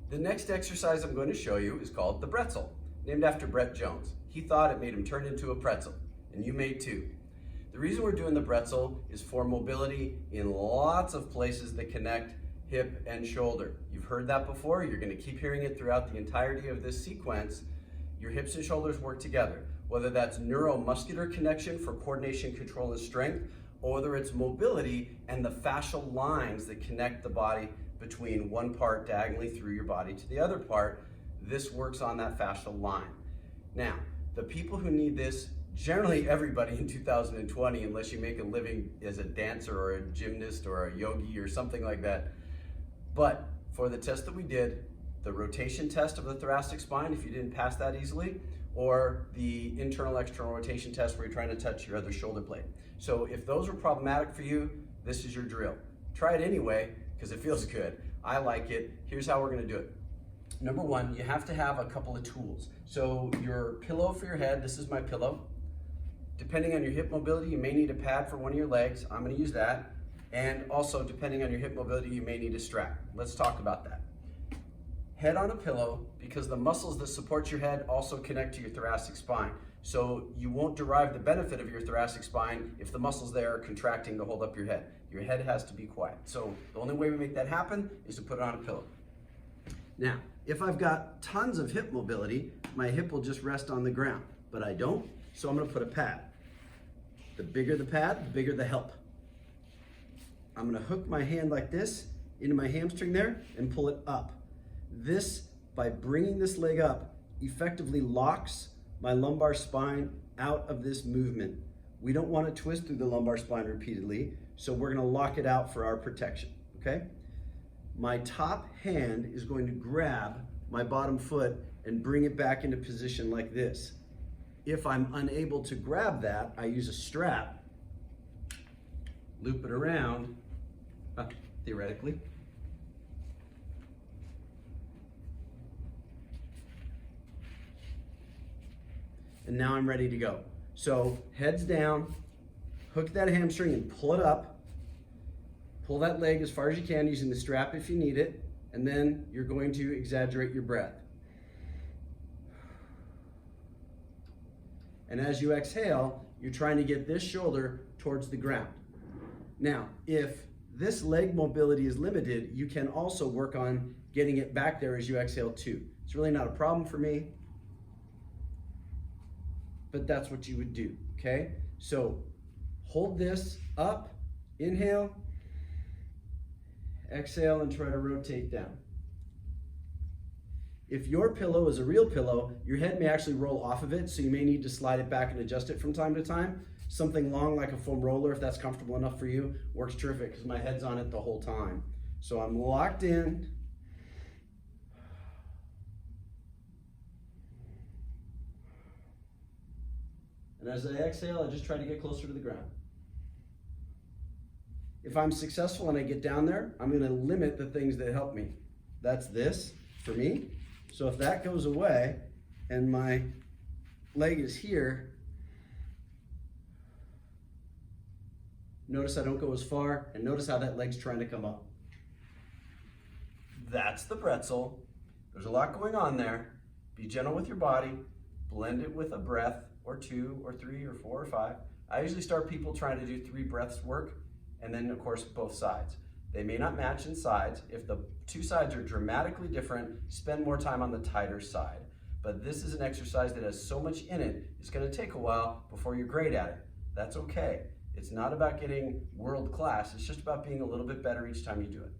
The next exercise I'm going to show you is called the Bretzel, named after Brett Jones. He thought it made him turn into a pretzel, and you may too. The reason we're doing the Bretzel is for mobility in lots of places that connect hip and shoulder. You've heard that before. You're going to keep hearing it throughout the entirety of this sequence. Your hips and shoulders work together, whether that's neuromuscular connection for coordination, control, and strength, or whether it's mobility and the fascial lines that connect the body between one part diagonally through your body to the other part. This works on that fascial line. Now, the people who need this, generally everybody in 2020, unless you make a living as a dancer or a gymnast or a yogi or something like that. But for the test that we did, the rotation test of the thoracic spine, if you didn't pass that easily, or the internal external rotation test where you're trying to touch your other shoulder blade. So if those were problematic for you, this is your drill. Try it anyway, because it feels good. I like it. Here's how we're gonna do it. Number one, you have to have a couple of tools. So your pillow for your head, this is my pillow. Depending on your hip mobility, you may need a pad for one of your legs. I'm gonna use that. And also, depending on your hip mobility, you may need a strap. Let's talk about that. Head on a pillow, because the muscles that support your head also connect to your thoracic spine. So you won't derive the benefit of your thoracic spine if the muscles there are contracting to hold up your head. Your head has to be quiet. So the only way we make that happen is to put it on a pillow. Now, if I've got tons of hip mobility, my hip will just rest on the ground, but I don't, so I'm gonna put a pad. The bigger the pad, the bigger the help. I'm gonna hook my hand like this into my hamstring there and pull it up. This, by bringing this leg up, effectively locks my lumbar spine out of this movement. We don't want to twist through the lumbar spine repeatedly, so we're going to lock it out for our protection, okay? My top hand is going to grab my bottom foot and bring it back into position like this. If I'm unable to grab that, I use a strap, loop it around, theoretically, and now I'm ready to go. So heads down, hook that hamstring and pull it up. Pull that leg as far as you can using the strap if you need it, and then you're going to exaggerate your breath. And as you exhale, you're trying to get this shoulder towards the ground. Now, if this leg mobility is limited, you can also work on getting it back there as you exhale too. It's really not a problem for me, but that's what you would do, okay? So hold this up, inhale, exhale, and try to rotate down. If your pillow is a real pillow, your head may actually roll off of it, so you may need to slide it back and adjust it from time to time. Something long like a foam roller, if that's comfortable enough for you, works terrific because my head's on it the whole time. So I'm locked in. And as I exhale, I just try to get closer to the ground. If I'm successful and I get down there, I'm going to limit the things that help me. That's this for me. So if that goes away and my leg is here, notice I don't go as far, and notice how that leg's trying to come up. That's the Bretzel. There's a lot going on there. Be gentle with your body. Blend it with a breath or two or three or four or five. I usually start people trying to do 3 breaths work, and then of course both sides. They may not match in sides. If the 2 sides are dramatically different, spend more time on the tighter side. But this is an exercise that has so much in it, it's gonna take a while before you're great at it. That's okay. It's not about getting world class, it's just about being a little bit better each time you do it.